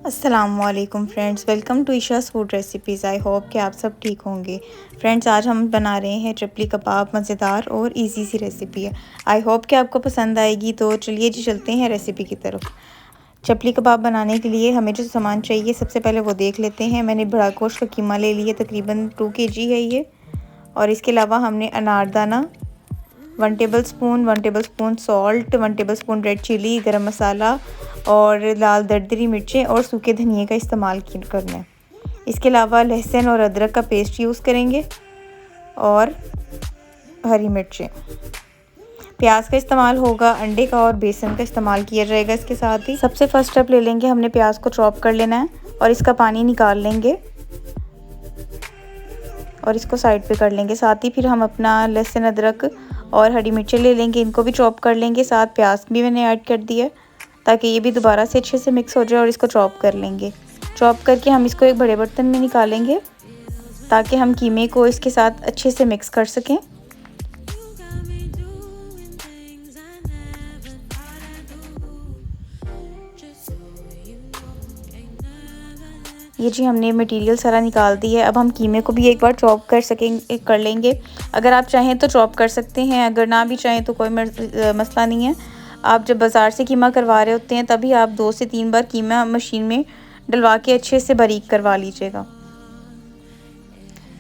अस्सलामुअलैकुम friends, welcome to Isha's food recipes. I hope कि आप सब ठीक होंगे। फ्रेंड्स, आज हम बना रहे हैं चपली कबाब। मज़ेदार और इजी सी रेसिपी है। आई होप कि आपको पसंद आएगी। तो चलिए जी चलते हैं रेसिपी की तरफ। चपली कबाब बनाने के लिए हमें जो सामान चाहिए सबसे पहले वो देख लेते हैं। मैंने बड़ा गोश्त का कीमा ले लिया, तकरीबन 2 kg है ये। और इसके अलावा हमने अनारदाना, 1 tablespoon salt, 1 tablespoon red chilli, garam masala और लाल दरदरी मिर्चें और सूखे धनिए का इस्तेमाल करना है। इसके अलावा लहसुन और अदरक का पेस्ट यूज़ करेंगे और हरी मिर्चें। प्याज का इस्तेमाल होगा, अंडे का और बेसन का इस्तेमाल किया जाएगा। इसके साथ ही सबसे फर्स्ट स्टेप ले लेंगे, हमने प्याज को चॉप कर लेना है और इसका पानी निकाल लेंगे और इसको साइड पे कर लेंगे। साथ ही फिर हम अपना लहसुन, अदरक और हरी मिर्चें ले लेंगे, इनको भी चॉप कर लेंगे। साथ प्याज भी मैंने ऐड कर दिया ताकि ये भी दोबारा से अच्छे से मिक्स हो जाए और इसको चॉप कर लेंगे। चॉप करके हम इसको एक बड़े बर्तन में निकालेंगे ताकि हम कीमे को इसके साथ अच्छे से मिक्स कर सकें। ये जी हमने मटेरियल सारा निकाल दी है। अब हम कीमे को भी एक बार चॉप कर लेंगे। अगर आप चाहें तो चॉप कर सकते हैं, अगर ना भी चाहें तो कोई मसला नहीं है। आप जब बाज़ार से कीमा करवा रहे होते हैं तभी आप 2 से 3 बार कीमा मशीन में डलवा के अच्छे से बारीक करवा लीजिएगा।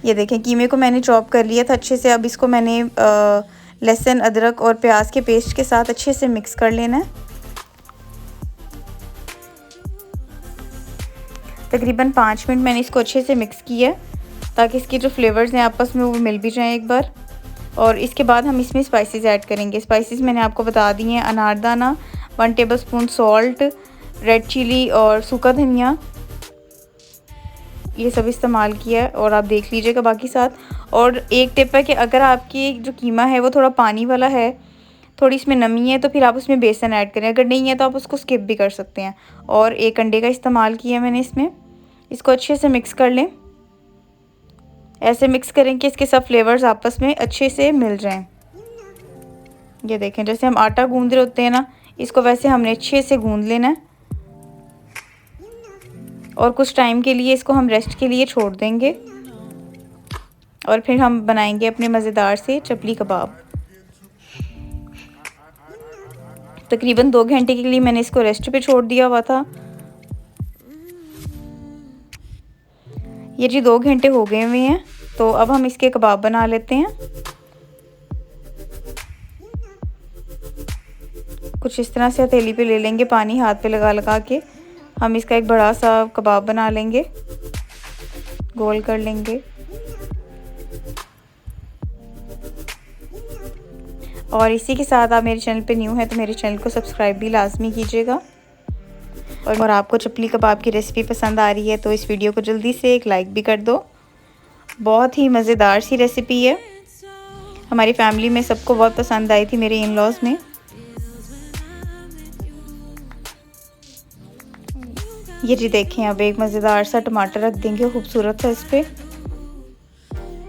ये देखें, कीमे को मैंने चॉप कर लिया था अच्छे से। अब इसको मैंने लहसुन, अदरक और प्याज के पेस्ट के साथ अच्छे से मिक्स कर लेना है। तकरीबन 5 मिनट मैंने इसको अच्छे से मिक्स किया ताकि इसके जो फ्लेवर्स हैं आपस में वो मिल भी जाएं एक बार। और इसके बाद हम इसमें स्पाइसेस ऐड करेंगे। स्पाइसेस मैंने आपको बता दी हैं। अनारदाना, 1 टेबलस्पून सॉल्ट, रेड चिली और सूखा धनिया, ये सब इस्तेमाल किया है और आप देख लीजिएगा बाकी साथ। और एक टिप है कि अगर आपकी जो कीमा है वो थोड़ा पानी वाला है, थोड़ी इसमें नमी है, तो फिर आप उसमें बेसन ऐड करें। अगर नहीं है तो आप उसको स्किप भी कर सकते हैं। और 1 अंडे का इस्तेमाल किया मैंने इसमें। इसको अच्छे से मिक्स कर लें। ऐसे मिक्स करें कि इसके सब फ्लेवर्स आपस में अच्छे से मिल जाएं। ये देखें, जैसे हम आटा गूंद रहे होते हैं ना, इसको वैसे हमने अच्छे से गूंद लेना है। और कुछ टाइम के लिए इसको हम रेस्ट के लिए छोड़ देंगे और फिर हम बनाएंगे अपने मज़ेदार से चपली कबाब। तकरीबन 2 घंटे के लिए मैंने इसको रेस्ट पे छोड़ दिया हुआ था। ये जी 2 घंटे हो गए हुए हैं। तो अब हम इसके कबाब बना लेते हैं। कुछ इस तरह से हथेली पे ले लेंगे, पानी हाथ पे लगा लगा के हम इसका एक बड़ा सा कबाब बना लेंगे, गोल कर लेंगे। और इसी के साथ आप मेरे चैनल पे न्यू हैं तो मेरे चैनल को सब्सक्राइब भी लाजमी कीजिएगा। और आपको चपली कबाब की रेसिपी पसंद आ रही है तो इस वीडियो को जल्दी से एक लाइक भी कर दो। बहुत ही मज़ेदार सी रेसिपी है। हमारी फैमिली में सबको बहुत पसंद आई थी, मेरे इन लॉज में। ये जी देखें, अब एक मज़ेदार सा टमाटर रख देंगे खूबसूरत सा इस पर।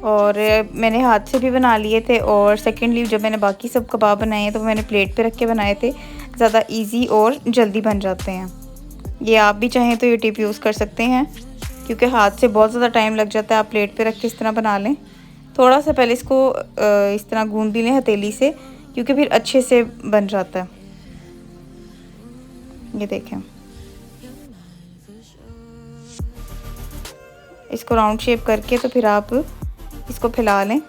और मैंने हाथ से भी बना लिए थे। और सेकेंडली जब मैंने बाकी सब कबाब बनाए हैं तो मैंने प्लेट पे रख के बनाए थे। ज़्यादा इजी और जल्दी बन जाते हैं। ये आप भी चाहें तो ये टिप यूज़ कर सकते हैं, क्योंकि हाथ से बहुत ज़्यादा टाइम लग जाता है। आप प्लेट पे रख के इस तरह बना लें। थोड़ा सा पहले इसको इस तरह गूंद भी लें हथेली से, क्योंकि फिर अच्छे से बन जाता है। ये देखें, इसको राउंड शेप करके तो फिर आप इसको फैला लें।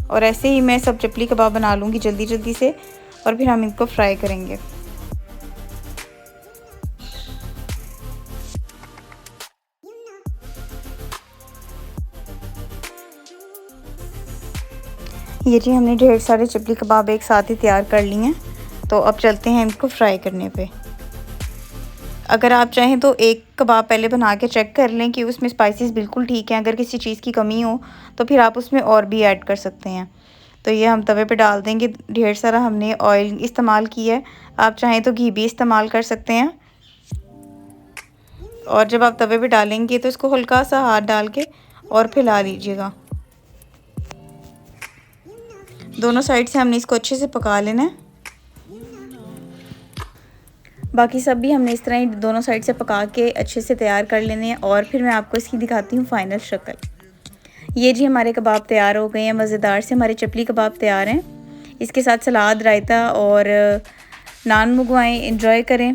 और ऐसे ही मैं सब चपली कबाब बना लूँगी जल्दी जल्दी से और फिर हम इनको फ्राई करेंगे। ये जी हमने ढेर सारे चपली कबाब एक साथ ही तैयार कर लिए हैं। तो अब चलते हैं इनको फ्राई करने पे। अगर आप चाहें तो एक कबाब पहले बना के चेक कर लें कि उसमें स्पाइसेस बिल्कुल ठीक हैं। अगर किसी चीज़ की कमी हो तो फिर आप उसमें और भी ऐड कर सकते हैं। तो ये हम तवे पे डाल देंगे। ढेर सारा हमने ऑयल इस्तेमाल किया है, आप चाहें तो घी भी इस्तेमाल कर सकते हैं। और जब आप तवे पे डालेंगे तो इसको हल्का सा हाथ डाल के और फैला लीजिएगा। दोनों साइड से हमने इसको अच्छे से पका लेना है। बाकी सब भी हमने इस तरह ही दोनों साइड से पका के अच्छे से तैयार कर लेने हैं और फिर मैं आपको इसकी दिखाती हूँ फ़ाइनल शक्ल। ये जी हमारे कबाब तैयार हो गए हैं, मज़ेदार से हमारे चपली कबाब तैयार हैं। इसके साथ सलाद, रायता और नान मंगवाएं, एंजॉय करें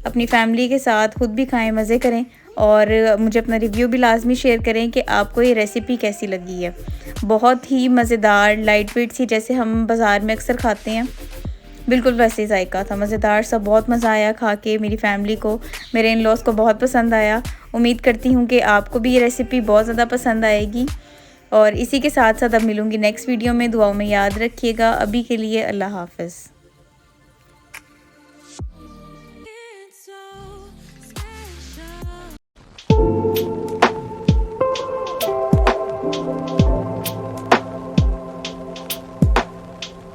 अपनी फैमिली के साथ, खुद भी खाएं, मज़े करें और मुझे अपना रिव्यू भी लाजमी शेयर करें कि आपको ये रेसिपी कैसी लगी है। बहुत ही मज़ेदार, लाइट वेट सी, जैसे हम बाज़ार में अक्सर खाते हैं, बिल्कुल वैसे ही जायका था, मज़ेदार सा। बहुत मज़ा आया खा के, मेरी फैमिली को, मेरे इन लॉज़ को बहुत पसंद आया। उम्मीद करती हूँ कि आपको भी ये रेसिपी बहुत ज़्यादा पसंद आएगी। और इसी के साथ साथ अब मिलूँगी नेक्स्ट वीडियो में। दुआओं में याद रखिएगा। अभी के लिए अल्लाह हाफ़िज़।